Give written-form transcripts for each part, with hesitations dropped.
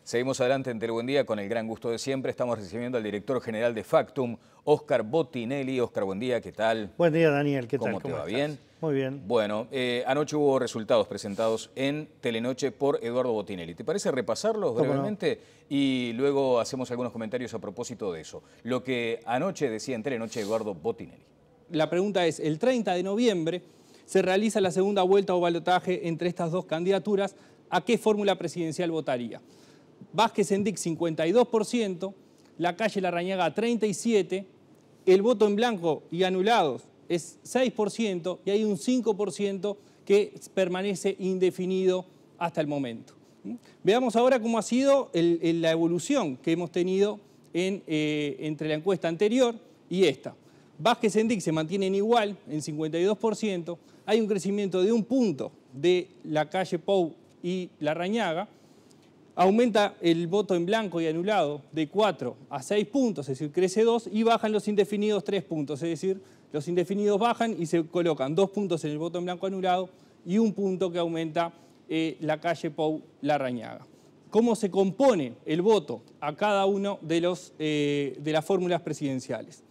Seguimos adelante en Telebuen Día con el gran gusto de siempre. Estamos recibiendo al director general de Factum, Óscar Botinelli. Óscar, buen día, ¿qué tal? Buen día, Daniel, ¿qué tal? ¿Cómo te va? ¿Bien? Muy bien. Bueno, anoche hubo resultados presentados en Telenoche por Eduardo Botinelli. ¿Te parece repasarlos brevemente? No. Y luego hacemos algunos comentarios a propósito de eso. Lo que anoche decía en Telenoche Eduardo Botinelli. La pregunta es, el 30 de noviembre se realiza la segunda vuelta o balotaje entre estas dos candidaturas. ¿A qué fórmula presidencial votaría? Vázquez Sendic 52%, Lacalle Larrañaga 37%, el voto en blanco y anulados es 6% y hay un 5% que permanece indefinido hasta el momento. Veamos ahora cómo ha sido la evolución que hemos tenido entre la encuesta anterior y esta. Vázquez Sendic se mantienen igual en 52%, hay un crecimiento de 1 punto de Lacalle Pou y Larrañaga. Aumenta el voto en blanco y anulado de 4 a 6 puntos, es decir, crece 2, y bajan los indefinidos 3 puntos, es decir, los indefinidos bajan y se colocan 2 puntos en el voto en blanco anulado y 1 punto que aumenta Lacalle Pou Larrañaga. ¿Cómo se compone el voto a cada uno de las fórmulas presidenciales?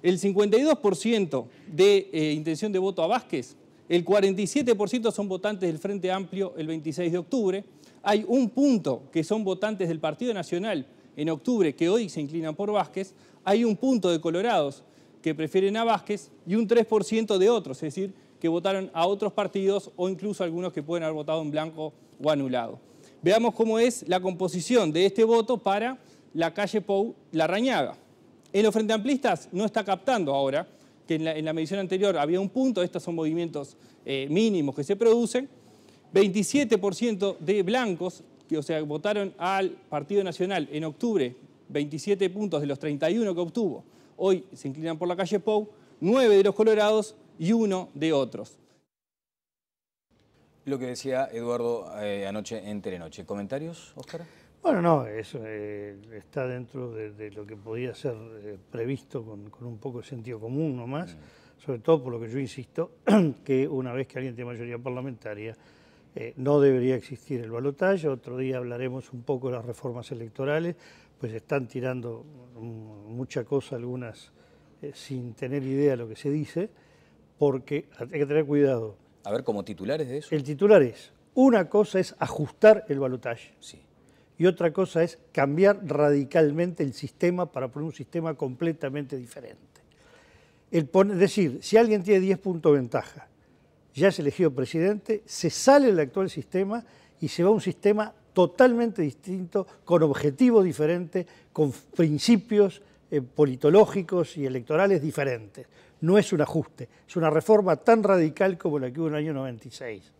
El 52% de intención de voto a Vázquez, el 47% son votantes del Frente Amplio el 26 de octubre, hay 1 punto que son votantes del Partido Nacional en octubre que hoy se inclinan por Vázquez, hay 1 punto de colorados que prefieren a Vázquez y un 3% de otros, es decir, que votaron a otros partidos o incluso algunos que pueden haber votado en blanco o anulado. Veamos cómo es la composición de este voto para Lacalle Pou Larrañaga. En los Frente Amplistas no está captando ahora, que en la medición anterior había 1 punto, estos son movimientos mínimos que se producen. 27% de blancos, o sea, votaron al Partido Nacional en octubre, 27 puntos de los 31 que obtuvo. Hoy se inclinan por Lacalle Pou, 9 de los colorados y 1 de otros. Lo que decía Eduardo anoche en Telenoche. ¿Comentarios, Óscar? Bueno, no, eso está dentro de lo que podía ser previsto con un poco de sentido común nomás, sobre todo por lo que yo insisto, que una vez que alguien tiene mayoría parlamentaria, no debería existir el balotaje. Otro día hablaremos un poco de las reformas electorales, pues están tirando mucha cosa algunas sin tener idea de lo que se dice, porque hay que tener cuidado. A ver, ¿como titulares de eso? El titular es, una cosa es ajustar el balotaje. Sí. Y otra cosa es cambiar radicalmente el sistema para poner un sistema completamente diferente. Es decir, si alguien tiene 10 puntos de ventaja, ya es elegido presidente, se sale del actual sistema y se va a un sistema totalmente distinto, con objetivos diferentes, con principios politológicos y electorales diferentes. No es un ajuste, es una reforma tan radical como la que hubo en el año 96.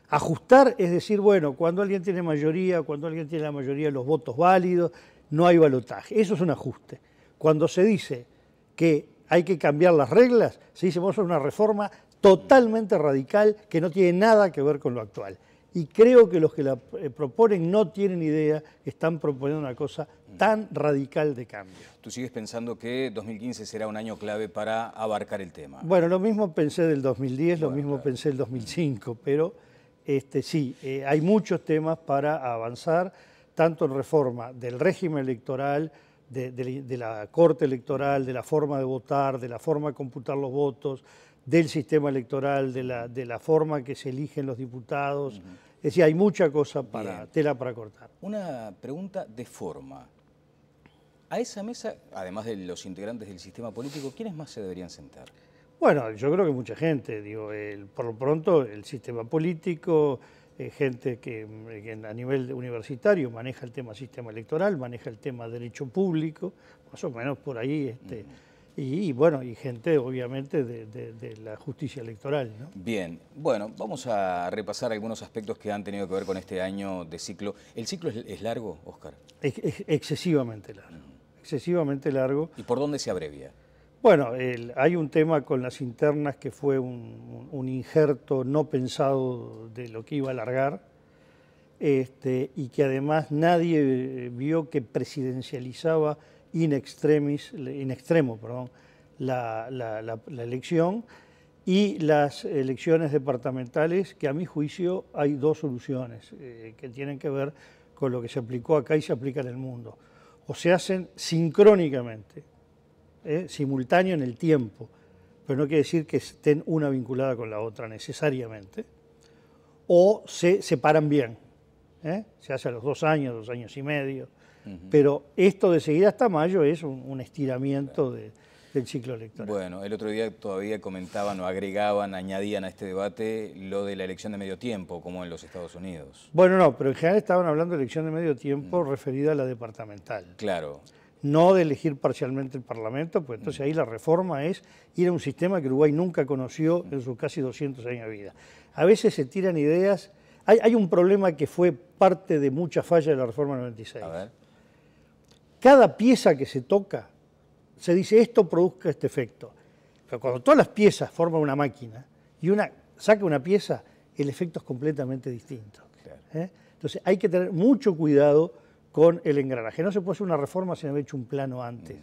Ajustar es decir, bueno, cuando alguien tiene mayoría, cuando alguien tiene la mayoría de los votos válidos, no hay balotaje. Eso es un ajuste. Cuando se dice que hay que cambiar las reglas, se dice vamos a hacer una reforma totalmente radical que no tiene nada que ver con lo actual. Y creo que los que la proponen no tienen idea, están proponiendo una cosa tan radical de cambio. ¿Tú sigues pensando que 2015 será un año clave para abarcar el tema? Bueno, lo mismo pensé del 2010, lo mismo pensé del 2005, pero sí, hay muchos temas para avanzar, tanto en reforma del régimen electoral, de la Corte Electoral, de la forma de votar, de la forma de computar los votos, del sistema electoral, de la forma que se eligen los diputados. Es decir, hay mucha cosa tela para cortar. Una pregunta de forma. A esa mesa, además de los integrantes del sistema político, ¿quiénes más se deberían sentar? Bueno, yo creo que mucha gente, digo, por lo pronto el sistema político, gente que a nivel universitario maneja el tema sistema electoral, maneja el tema derecho público, más o menos por ahí, y bueno, y gente obviamente de la justicia electoral, ¿no? Bien, bueno, vamos a repasar algunos aspectos que han tenido que ver con este año de ciclo. ¿El ciclo es largo, Óscar? Excesivamente largo, excesivamente largo. ¿Y por dónde se abrevia? Bueno, hay un tema con las internas que fue un injerto no pensado de lo que iba a alargar, y que además nadie vio que presidencializaba in extremo la elección, y las elecciones departamentales, que a mi juicio hay 2 soluciones que tienen que ver con lo que se aplicó acá y se aplica en el mundo. O se hacen sincrónicamente, simultáneo en el tiempo, pero no quiere decir que estén una vinculada con la otra necesariamente, o se separan bien. Se hace a los 2 años, 2 años y medio, pero esto de seguir hasta mayo es un estiramiento del ciclo electoral. Bueno, el otro día todavía comentaban o agregaban, añadían a este debate lo de la elección de medio tiempo, como en los Estados Unidos. Bueno, no, pero en general estaban hablando de elección de medio tiempo referida a la departamental. Claro. No de elegir parcialmente el Parlamento, pues entonces ahí la reforma es ir a un sistema que Uruguay nunca conoció en sus casi 200 años de vida. A veces se tiran ideas. Hay un problema que fue parte de muchas fallas de la reforma 96. A ver. Cada pieza que se toca, se dice esto produzca este efecto. Pero cuando todas las piezas forman una máquina y una saca una pieza, el efecto es completamente distinto. Claro. Entonces hay que tener mucho cuidado con el engranaje. No se puede hacer una reforma sin haber hecho un plano antes.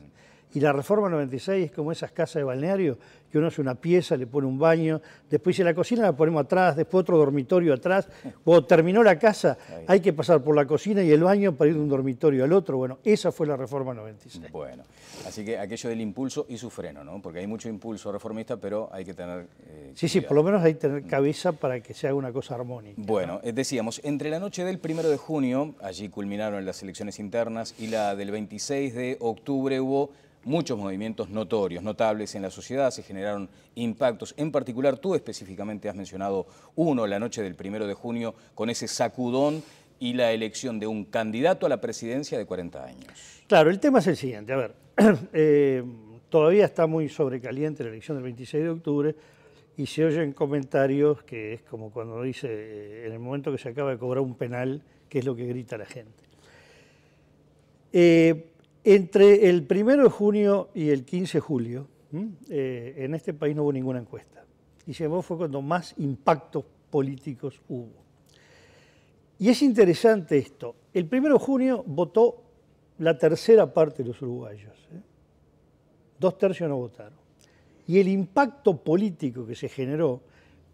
Y la reforma 96 es como esas casas de balneario, que uno hace una pieza, le pone un baño, después dice la cocina la ponemos atrás, después otro dormitorio atrás. Cuando terminó la casa hay que pasar por la cocina y el baño para ir de un dormitorio al otro. Bueno, esa fue la reforma 96. Bueno, así que aquello del impulso y su freno, ¿no? Porque hay mucho impulso reformista, pero hay que tener sí, por lo menos hay que tener cabeza para que se haga una cosa armónica. Bueno, decíamos, entre la noche del 1 de junio, allí culminaron las elecciones internas, y la del 26 de octubre hubo muchos movimientos notorios, notables en la sociedad, se generaron impactos. En particular, tú específicamente has mencionado uno, la noche del 1 de junio, con ese sacudón y la elección de un candidato a la presidencia de 40 años. Claro, el tema es el siguiente. A ver, todavía está muy sobrecaliente la elección del 26 de octubre y se oyen comentarios que es como cuando dice en el momento que se acaba de cobrar un penal, que es lo que grita la gente. Entre el 1 de junio y el 15 de julio, en este país no hubo ninguna encuesta. Y sin embargo fue cuando más impactos políticos hubo. Y es interesante esto. El 1 de junio votó la tercera parte de los uruguayos. 2/3 no votaron. Y el impacto político que se generó,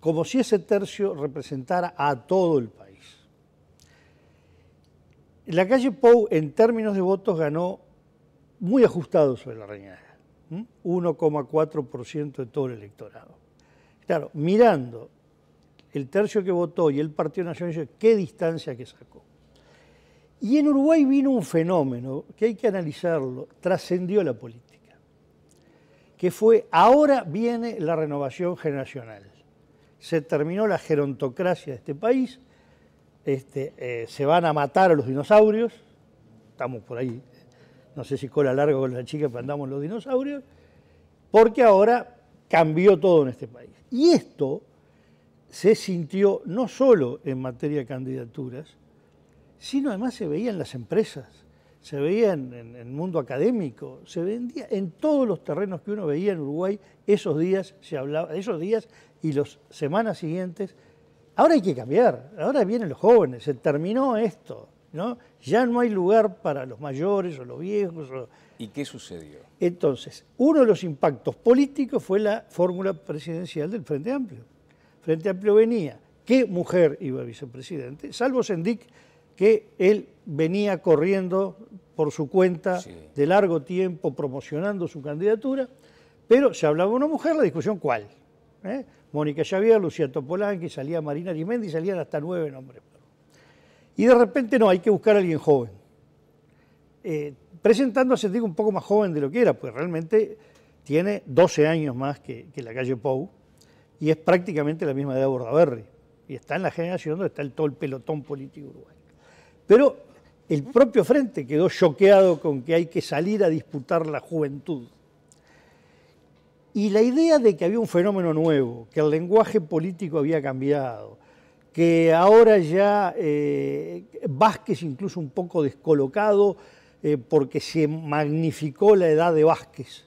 como si ese tercio representara a todo el país. La calle Pou, en términos de votos, ganó muy ajustado sobre la Reñaga, 1,4% de todo el electorado. Claro, mirando el tercio que votó y el Partido Nacional, qué distancia que sacó. Y en Uruguay vino un fenómeno que hay que analizarlo, trascendió la política, que fue, ahora viene la renovación generacional. Se terminó la gerontocracia de este país, se van a matar a los dinosaurios, estamos por ahí. No sé si cola larga con la chica, pero andamos los dinosaurios, porque ahora cambió todo en este país. Y esto se sintió no solo en materia de candidaturas, sino además se veía en las empresas, se veía en el mundo académico, se vendía en todos los terrenos que uno veía en Uruguay. Esos días se hablaba, esos días y las semanas siguientes. Ahora hay que cambiar, ahora vienen los jóvenes, se terminó esto, ¿no? Ya no hay lugar para los mayores o los viejos. ¿Y qué sucedió? Entonces, uno de los impactos políticos fue la fórmula presidencial del Frente Amplio. Frente Amplio venía, ¿qué mujer iba a vicepresidente? Salvo Sendic, que él venía corriendo por su cuenta de largo tiempo, promocionando su candidatura, pero se hablaba de una mujer, la discusión ¿cuál? Mónica Xavier, Lucía Topolánqui, salía Marina Arimendi, salían hasta 9 nombres. Y de repente no, hay que buscar a alguien joven. Presentando a Sendic un poco más joven de lo que era, pues realmente tiene 12 años más que la calle Pou y es prácticamente la misma edad de Bordaberry. Y está en la generación donde está todo el pelotón político uruguayo. Pero el propio Frente quedó choqueado con que hay que salir a disputar la juventud. Y la idea de que había un fenómeno nuevo, que el lenguaje político había cambiado, que ahora ya Vázquez incluso un poco descolocado porque se magnificó la edad de Vázquez.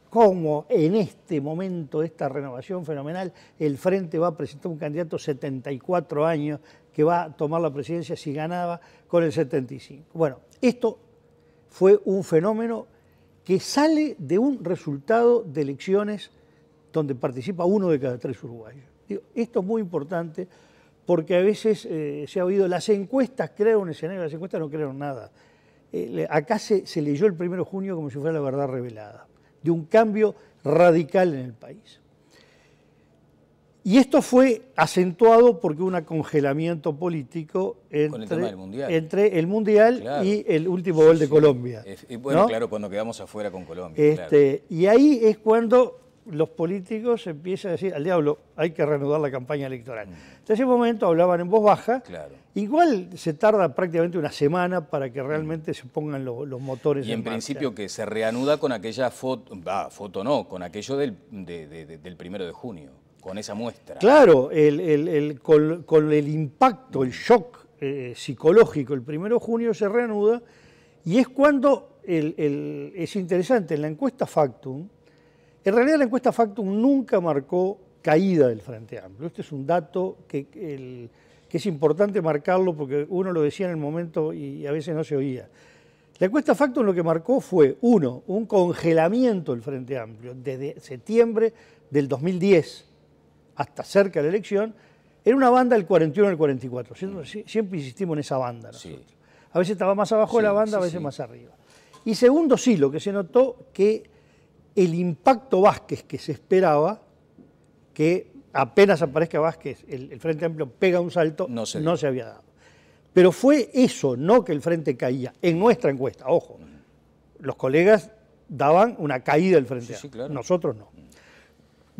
Cómo en este momento, esta renovación fenomenal, el Frente va a presentar un candidato de 74 años que va a tomar la presidencia si ganaba con el 75. Bueno, esto fue un fenómeno que sale de un resultado de elecciones donde participa 1 de cada 3 uruguayos. Digo, esto es muy importante porque a veces se ha oído, las encuestas crean un escenario, las encuestas no crearon nada. Acá se leyó el 1 de junio como si fuera la verdad revelada, de un cambio radical en el país. Y esto fue acentuado porque hubo un congelamiento político entre el Mundial claro. y el último gol de Colombia. Bueno, ¿no? Claro, cuando quedamos afuera con Colombia. Claro. Y ahí es cuando los políticos empiezan a decir, al diablo, hay que reanudar la campaña electoral. En ese momento hablaban en voz baja, claro. Igual se tarda prácticamente una semana para que realmente se pongan los motores en marcha. Y en principio que se reanuda con aquella con aquello del 1 de junio. Con esa muestra. Claro, con el impacto, el shock psicológico, el 1 de junio se reanuda y es cuando es interesante, en la encuesta Factum, en realidad la encuesta Factum nunca marcó caída del Frente Amplio. Este es un dato que es importante marcarlo porque uno lo decía en el momento y a veces no se oía. La encuesta Factum lo que marcó fue, uno, un congelamiento del Frente Amplio desde septiembre del 2010 hasta cerca de la elección, era una banda del 41 al 44. Siempre insistimos en esa banda. Sí. A veces estaba más abajo de la banda, a veces más arriba. Y segundo, sí, lo que se notó que el impacto Vázquez que se esperaba, que apenas aparezca Vázquez, el Frente Amplio pega un salto, no se había dado. Pero fue eso, no que el Frente caía, en nuestra encuesta, ojo. Los colegas daban una caída del Frente Amplio, claro. Nosotros no.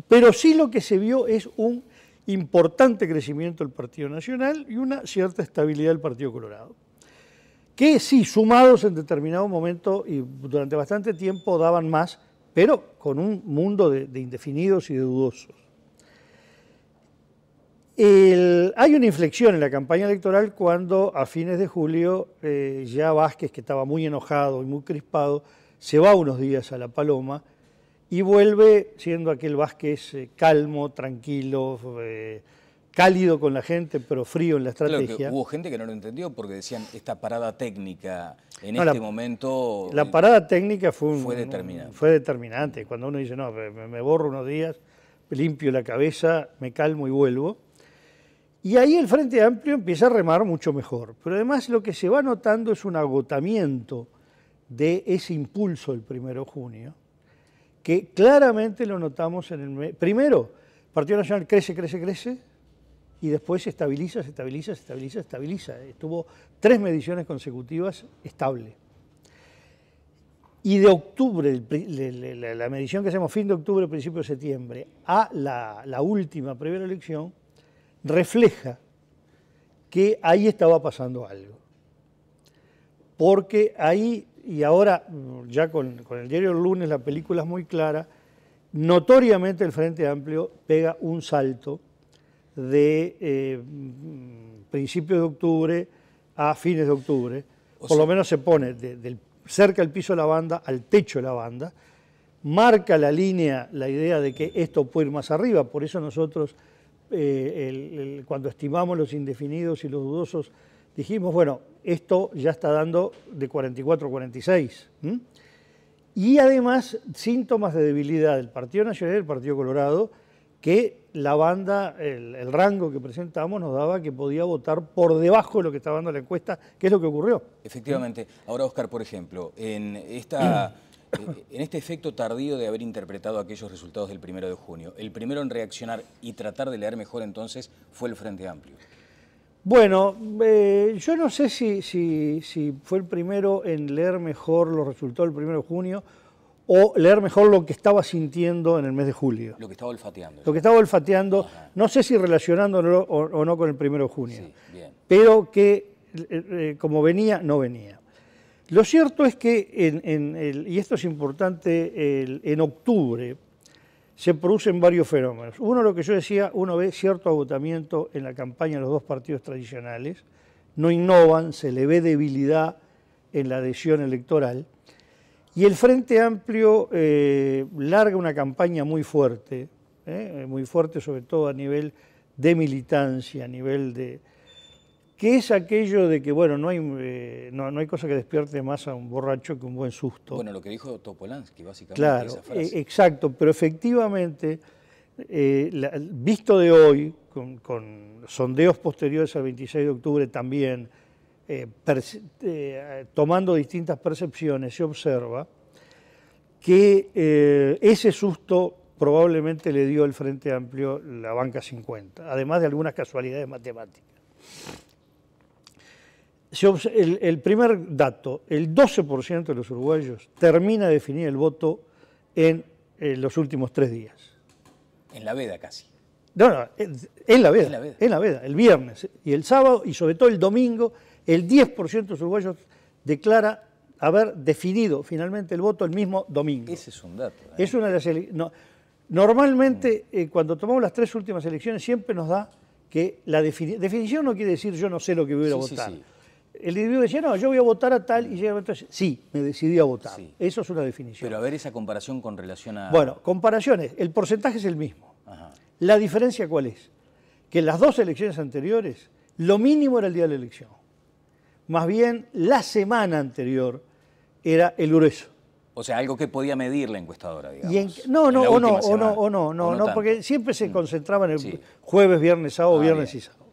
Pero sí lo que se vio es un importante crecimiento del Partido Nacional y una cierta estabilidad del Partido Colorado, que sí, sumados en determinado momento y durante bastante tiempo daban más, pero con un mundo de indefinidos y de dudosos. Hay una inflexión en la campaña electoral cuando a fines de julio ya Vázquez, que estaba muy enojado y muy crispado, se va unos días a La Paloma y vuelve siendo aquel Vázquez calmo, tranquilo, cálido con la gente, pero frío en la estrategia. Claro que hubo gente que no lo entendió porque decían esta parada técnica en este momento... La parada técnica fue determinante. Fue determinante. Cuando uno dice, no, me borro unos días, limpio la cabeza, me calmo y vuelvo. Y ahí el Frente Amplio empieza a remar mucho mejor. Pero además lo que se va notando es un agotamiento de ese impulso del 1 de junio, que claramente lo notamos en el mes. Primero, el Partido Nacional crece, y después se estabiliza. Estuvo 3 mediciones consecutivas estable. Y de octubre, la medición que hacemos fin de octubre, principio de septiembre, a la última previa a la elección, refleja que ahí estaba pasando algo. Porque ahí, y ahora ya con el diario del lunes la película es muy clara, notoriamente el Frente Amplio pega un salto de principios de octubre a fines de octubre. Por lo menos se pone cerca del piso de la banda al techo de la banda, marca la línea, la idea de que esto puede ir más arriba. Por eso nosotros, cuando estimamos los indefinidos y los dudosos, dijimos, bueno, esto ya está dando de 44 a 46. Y además, síntomas de debilidad del Partido Nacional y del Partido Colorado, que la banda, el rango que presentamos nos daba que podía votar por debajo de lo que estaba dando la encuesta, que es lo que ocurrió. Efectivamente. Ahora, Oscar, por ejemplo, en este efecto tardío de haber interpretado aquellos resultados del 1 de junio, el primero en reaccionar y tratar de leer mejor entonces fue el Frente Amplio. Bueno, yo no sé si fue el primero en leer mejor los resultados del 1 de junio o leer mejor lo que estaba sintiendo en el mes de julio. Lo que estaba olfateando. Lo que estaba olfateando, no sé si relacionándolo o no con el 1 de junio, sí, bien. Pero que como venía, no venía. Lo cierto es que, y esto es importante, en octubre se producen varios fenómenos. Uno, lo que yo decía, uno ve cierto agotamiento en la campaña de los dos partidos tradicionales, no innovan, se le ve debilidad en la adhesión electoral, y el Frente Amplio larga una campaña muy fuerte sobre todo a nivel de militancia, a nivel de... que es aquello de que, bueno, no hay cosa que despierte más a un borracho que un buen susto. Bueno, lo que dijo Topolansky, básicamente, claro, esa frase. Exacto, pero efectivamente visto de hoy, con sondeos posteriores al 26 de octubre también, tomando distintas percepciones, se observa que ese susto probablemente le dio al Frente Amplio la banca 50, además de algunas casualidades matemáticas. El primer dato, el 12% de los uruguayos termina de definir el voto en los últimos 3 días. En la veda casi. No, en la veda, el viernes y el sábado y sobre todo el domingo, el 10% de los uruguayos declara haber definido finalmente el voto el mismo domingo. Ese es un dato. Es una de las normalmente, cuando tomamos las 3 últimas elecciones, siempre nos da que la definición no quiere decir yo no sé lo que voy a votar. Sí. El individuo decía, no, yo voy a votar a tal, y llega entonces, sí, me decidí a votar. Sí. Eso es una definición. Pero a ver esa comparación con relación a... Bueno, comparaciones, el porcentaje es el mismo. Ajá. La diferencia, ¿cuál es? Que en las 2 elecciones anteriores, lo mínimo era el día de la elección. Más bien, la semana anterior era el grueso. O sea, algo que podía medir la encuestadora, digamos. No, porque siempre se concentraba en el jueves, viernes, sábado, viernes y sábado.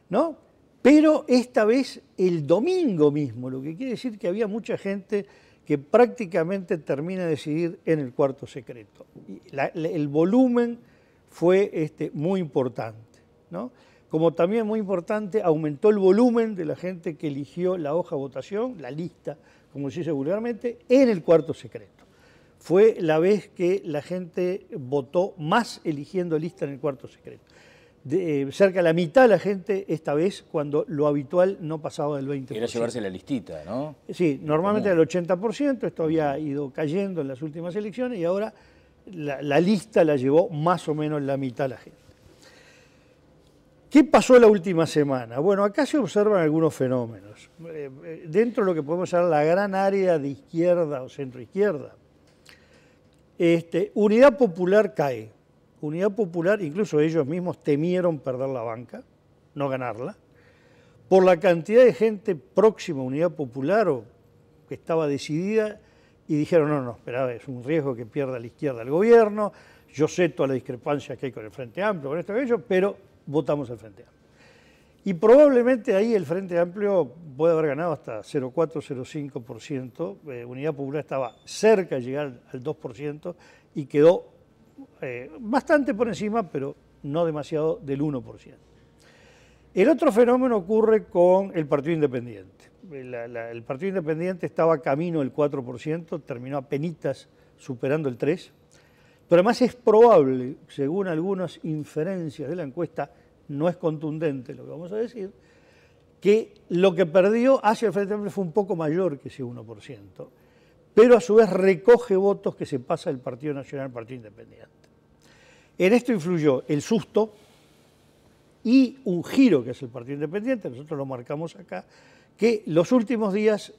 ¿No? Pero esta vez el domingo mismo, lo que quiere decir que había mucha gente que prácticamente termina de decidir en el cuarto secreto. El volumen fue muy importante, ¿no? Como también muy importante, aumentó el volumen de la gente que eligió la hoja de votación, la lista, como se dice vulgarmente, en el cuarto secreto. Fue la vez que la gente votó más eligiendo lista en el cuarto secreto. Cerca de la mitad de la gente esta vez, cuando lo habitual no pasaba del 20%. Era llevarse la listita, ¿no? Sí, normalmente era el 80%, esto había ido cayendo en las últimas elecciones y ahora la lista la llevó más o menos la mitad de la gente. ¿Qué pasó la última semana? Bueno, acá se observan algunos fenómenos. Dentro de lo que podemos llamar la gran área de izquierda o centro-izquierda, Unidad Popular cae. Unidad Popular, incluso ellos mismos temieron perder la banca, no ganarla, por la cantidad de gente próxima a Unidad Popular o que estaba decidida y dijeron, no, espera, es un riesgo que pierda la izquierda el gobierno, yo sé toda la discrepancia que hay con el Frente Amplio, con esto y aquello, pero votamos al Frente Amplio. Y probablemente ahí el Frente Amplio puede haber ganado hasta 0,4, 0,5%, Unidad Popular estaba cerca de llegar al 2% y quedó bastante por encima, pero no demasiado del 1%. El otro fenómeno ocurre con el Partido Independiente. El Partido Independiente estaba camino del 4%, terminó apenitas superando el 3%, pero además es probable, según algunas inferencias de la encuesta, no es contundente lo que vamos a decir, que lo que perdió hacia el Frente Amplio fue un poco mayor que ese 1%, pero a su vez recoge votos que se pasa del Partido Nacional al Partido Independiente. En esto influyó el susto y un giro que es el Partido Independiente, nosotros lo marcamos acá, que los últimos días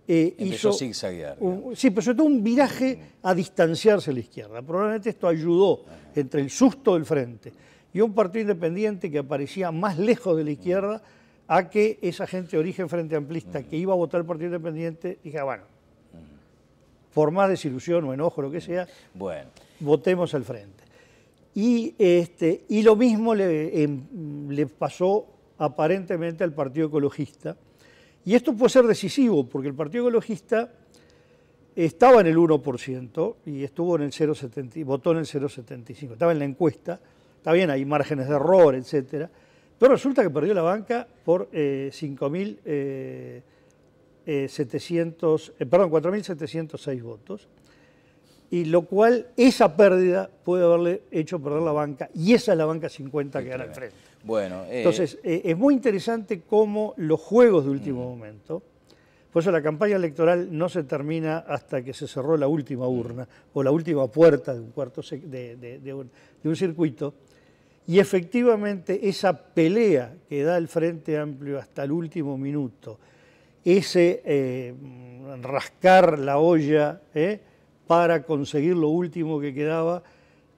empezó a zigzaguear. Sí, pero sobre todo un viraje a distanciarse de la izquierda. Probablemente esto ayudó entre el susto del Frente y un Partido Independiente que aparecía más lejos de la izquierda a que esa gente de origen Frente Amplista que iba a votar el Partido Independiente dijera, bueno, por más desilusión o enojo, lo que sea, votemos al Frente. Y lo mismo le pasó aparentemente al Partido Ecologista. Y esto puede ser decisivo, porque el Partido Ecologista estaba en el 1% y estuvo en el 0,70, votó en el 0,75. Estaba en la encuesta, está bien, hay márgenes de error, etcétera, pero resulta que perdió la banca por 4.706 votos. Y lo cual, esa pérdida puede haberle hecho perder la banca, y esa es la banca 50 que gana el Frente. Bueno, entonces, es muy interesante cómo los juegos de último momento, por eso la campaña electoral no se termina hasta que se cerró la última urna o la última puerta de un circuito, y efectivamente esa pelea que da el Frente Amplio hasta el último minuto, ese rascar la olla, para conseguir lo último que quedaba,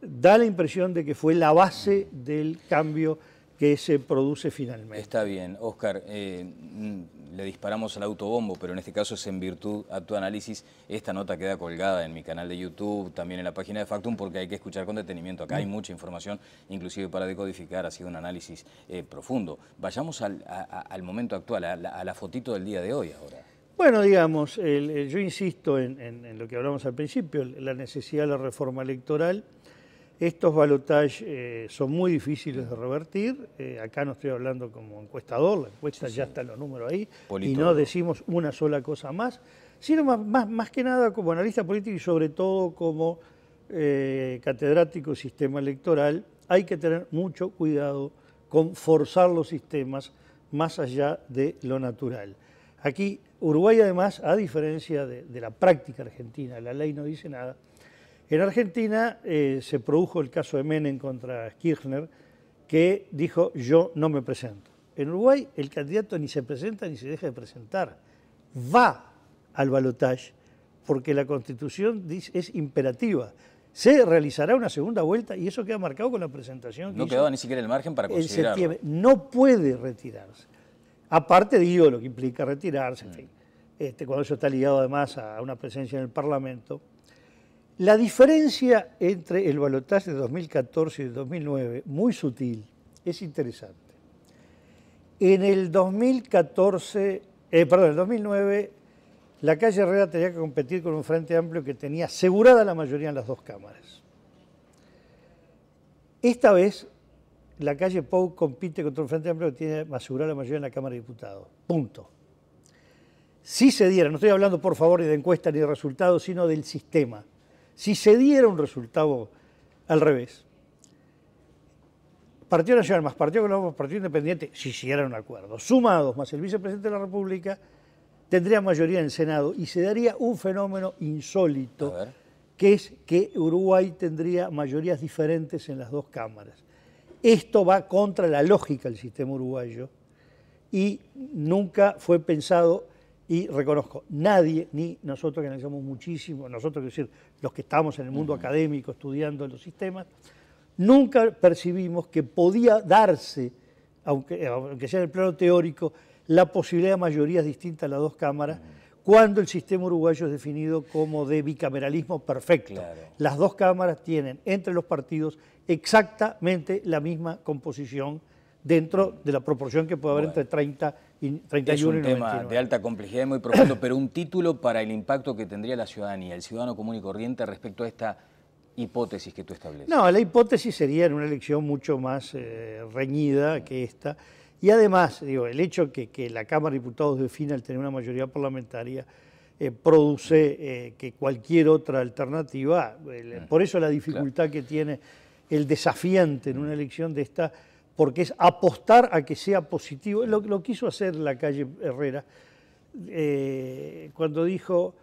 da la impresión de que fue la base del cambio que se produce finalmente. Está bien. Óscar, le disparamos al autobombo, pero en este caso es en virtud a tu análisis. Esta nota queda colgada en mi canal de YouTube, también en la página de Factum, porque hay que escuchar con detenimiento. Acá hay mucha información, inclusive para decodificar, ha sido un análisis profundo. Vayamos al momento actual, a la fotito del día de hoy ahora. Bueno, digamos, yo insisto en lo que hablamos al principio, la necesidad de la reforma electoral. Estos balotajes son muy difíciles de revertir. Acá no estoy hablando como encuestador, la encuesta ya están los números ahí, y no decimos una sola cosa más, sino más que nada como analista político y sobre todo como catedrático de sistema electoral. Hay que tener mucho cuidado con forzar los sistemas más allá de lo natural. Aquí, Uruguay además, a diferencia de la práctica argentina, la ley no dice nada. En Argentina se produjo el caso de Menem contra Kirchner, que dijo yo no me presento. En Uruguay el candidato ni se presenta ni se deja de presentar. Va al balotaje porque la Constitución es imperativa. Se realizará una segunda vuelta y eso queda marcado con la presentación. No quedaba ni siquiera el margen para considerarlo. En septiembre. No puede retirarse. Aparte digo lo que implica retirarse, en fin. Cuando eso está ligado además a una presencia en el Parlamento. La diferencia entre el balotaje de 2014 y el 2009, muy sutil, es interesante. En el 2009, la calle Herrera tenía que competir con un Frente Amplio que tenía asegurada la mayoría en las dos cámaras. Esta vez, la calle Pou compite contra un Frente Amplio que tiene asegurada la mayoría en la Cámara de Diputados. Punto. Si se diera, no estoy hablando por favor ni de encuesta ni de resultados, sino del sistema. Si se diera un resultado al revés, Partido Nacional más Partido Colombo más Partido Independiente, si hicieran un acuerdo, sumados más el vicepresidente de la República, tendría mayoría en el Senado y se daría un fenómeno insólito, que es que Uruguay tendría mayorías diferentes en las dos cámaras. Esto va contra la lógica del sistema uruguayo y nunca fue pensado. Y reconozco, nadie, ni nosotros que analizamos muchísimo, nosotros, quiero decir, los que estamos en el mundo académico estudiando los sistemas, nunca percibimos que podía darse, aunque sea en el plano teórico, la posibilidad de mayorías distintas en las dos cámaras, cuando el sistema uruguayo es definido como de bicameralismo perfecto. Claro. Las dos cámaras tienen entre los partidos exactamente la misma composición dentro de la proporción que puede haber entre 30 y 31 es un y 99. tema de alta complejidad y muy profundo, pero un título para el impacto que tendría la ciudadanía, el ciudadano común y corriente respecto a esta hipótesis que tú estableces. No, la hipótesis sería en una elección mucho más reñida que esta. Y además, digo, el hecho que la Cámara de Diputados defina el tener una mayoría parlamentaria produce que cualquier otra alternativa, por eso la dificultad que tiene el desafiante en una elección de esta, porque es apostar a que sea positivo. Lo quiso hacer la calle Herrera cuando dijo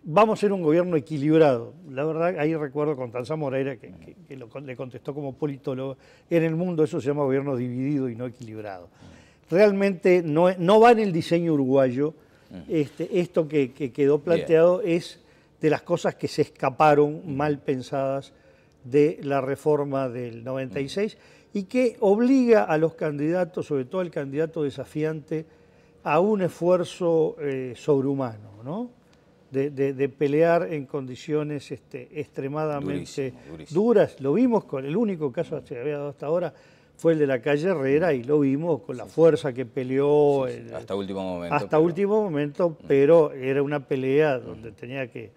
vamos a ser un gobierno equilibrado. La verdad, ahí recuerdo con Constanza Moreira que le contestó como politólogo, en el mundo eso se llama gobierno dividido y no equilibrado. Realmente no va en el diseño uruguayo. Esto que quedó planteado es de las cosas que se escaparon mal pensadas de la reforma del 96 y que obliga a los candidatos, sobre todo al candidato desafiante, a un esfuerzo sobrehumano, ¿no? De pelear en condiciones extremadamente duras. Lo vimos con el único caso que se había dado hasta ahora, fue el de la calle Herrera, y lo vimos con la fuerza que peleó. Hasta último momento. Hasta último momento, pero era una pelea donde tenía que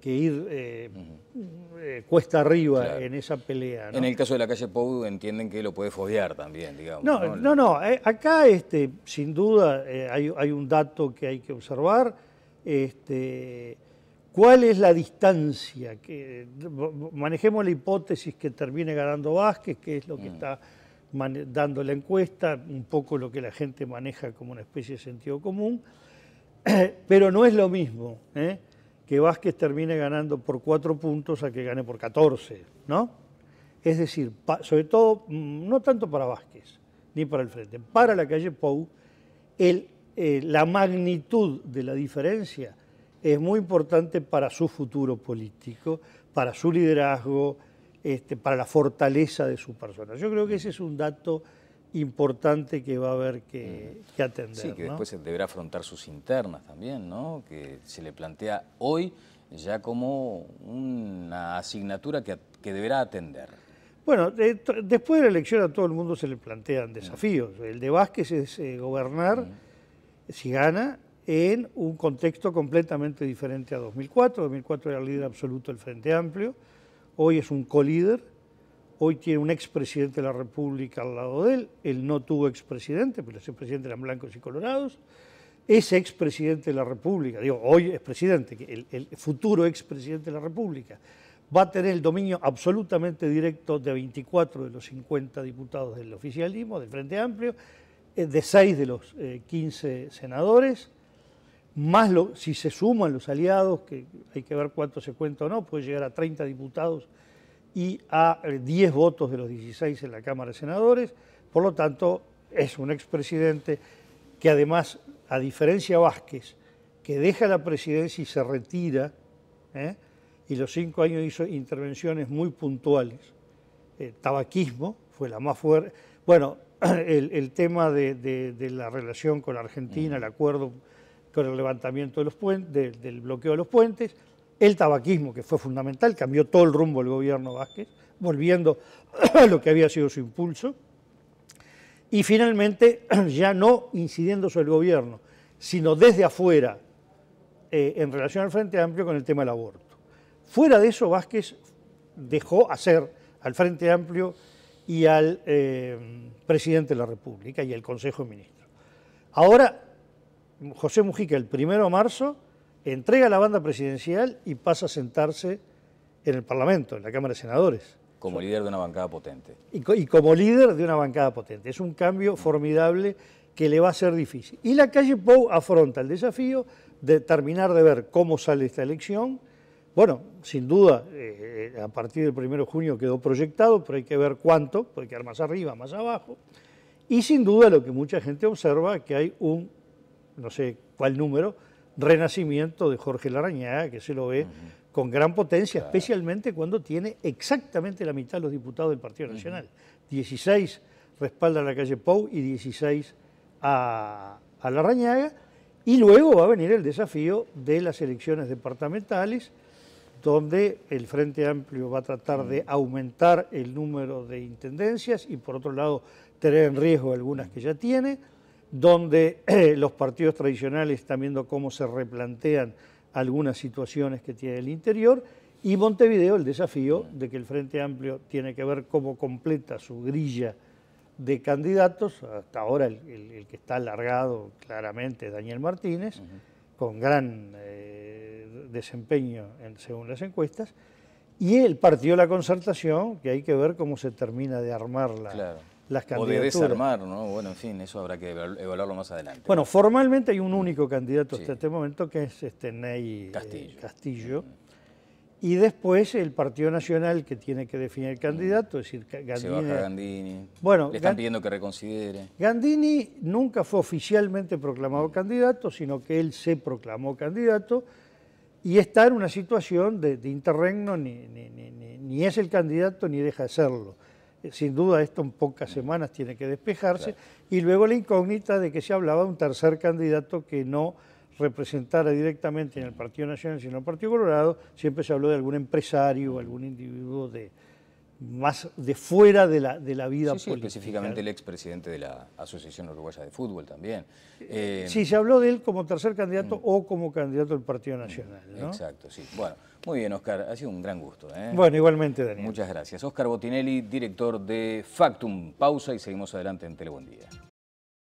ir cuesta arriba en esa pelea, ¿no? En el caso de la calle Pou entienden que lo puede foguear también, digamos. No. Acá sin duda hay un dato que hay que observar. ¿Cuál es la distancia? Manejemos la hipótesis que termine ganando Vázquez, que es lo que está dando la encuesta, un poco lo que la gente maneja como una especie de sentido común, pero no es lo mismo que Vázquez termine ganando por 4 puntos a que gane por 14, ¿no? Es decir, sobre todo, no tanto para Vázquez, ni para el Frente, para la calle Pou, la magnitud de la diferencia es muy importante para su futuro político, para su liderazgo, para la fortaleza de su persona. Yo creo que ese es un dato importante que va a haber que atender. Sí, que ¿no? después deberá afrontar sus internas también, ¿no? Que se le plantea hoy ya como una asignatura que deberá atender. Bueno, después de la elección a todo el mundo se le plantean desafíos. El de Vázquez es gobernar, si gana, en un contexto completamente diferente a 2004. 2004 era el líder absoluto del Frente Amplio, hoy es un colíder, hoy tiene un expresidente de la República al lado de él no tuvo expresidente, porque los expresidentes eran blancos y colorados. Ese expresidente de la República, digo, hoy es presidente, el futuro expresidente de la República, va a tener el dominio absolutamente directo de 24 de los 50 diputados del oficialismo, del Frente Amplio, de 6 de los 15 senadores, más si se suman los aliados, que hay que ver cuánto se cuenta o no, puede llegar a 30 diputados y a 10 votos de los 16 en la Cámara de Senadores. Por lo tanto, es un expresidente que además, a diferencia de Vázquez, que deja la presidencia y se retira, y los 5 años hizo intervenciones muy puntuales. Tabaquismo fue la más fuerte. Bueno, el tema de la relación con Argentina, el acuerdo con el levantamiento de los puentes, del bloqueo de los puentes, el tabaquismo, que fue fundamental, cambió todo el rumbo del gobierno Vázquez, volviendo a lo que había sido su impulso, y finalmente, ya no incidiendo sobre el gobierno, sino desde afuera, en relación al Frente Amplio con el tema del aborto. Fuera de eso, Vázquez dejó hacer al Frente Amplio y al presidente de la República y al Consejo de Ministros. Ahora, José Mujica, el 1 de marzo, entrega la banda presidencial y pasa a sentarse en el Parlamento, en la Cámara de Senadores. Como líder de una bancada potente. Y como líder de una bancada potente. Es un cambio formidable que le va a ser difícil. Y la calle Pou afronta el desafío de terminar de ver cómo sale esta elección. Bueno, sin duda, a partir del 1 de junio quedó proyectado, pero hay que ver cuánto, puede quedar más arriba, más abajo. Y sin duda lo que mucha gente observa, que hay un, no sé cuál número, renacimiento de Jorge Larrañaga, que se lo ve con gran potencia, especialmente cuando tiene exactamente la mitad de los diputados del Partido Nacional. 16 respaldan a la calle Pou y 16 a Larrañaga. Y luego va a venir el desafío de las elecciones departamentales, donde el Frente Amplio va a tratar de aumentar el número de intendencias y por otro lado tener en riesgo algunas que ya tiene, donde los partidos tradicionales están viendo cómo se replantean algunas situaciones que tiene el interior, y Montevideo el desafío de que el Frente Amplio tiene que ver cómo completa su grilla de candidatos. Hasta ahora el que está alargado claramente es Daniel Martínez, con gran desempeño según las encuestas, y el Partido de la Concertación, que hay que ver cómo se termina de armar las candidaturas. O de desarmar, ¿no? Bueno, en fin, eso habrá que evaluarlo más adelante. Bueno, formalmente hay un único candidato hasta este momento, que es Ney Castillo. Y después el Partido Nacional, que tiene que definir el candidato, es decir, Gandini. Se baja Gandini. Bueno, le están pidiendo que reconsidere. Gandini nunca fue oficialmente proclamado candidato, sino que él se proclamó candidato y está en una situación de interregno, ni es el candidato ni deja de serlo. Sin duda esto en pocas semanas tiene que despejarse. Claro. Y luego la incógnita de que se hablaba de un tercer candidato que no representara directamente en el Partido Nacional, sino en el Partido Colorado. Siempre se habló de algún empresario, algún individuo más de fuera de la vida política. Específicamente el expresidente de la Asociación Uruguaya de Fútbol también. Sí, se habló de él como tercer candidato o como candidato del Partido Nacional, ¿no? Exacto, sí. Bueno, muy bien, Oscar, ha sido un gran gusto. Bueno, igualmente, Daniel. Muchas gracias. Oscar Botinelli, director de Factum. Pausa y seguimos adelante en Telebuen Día.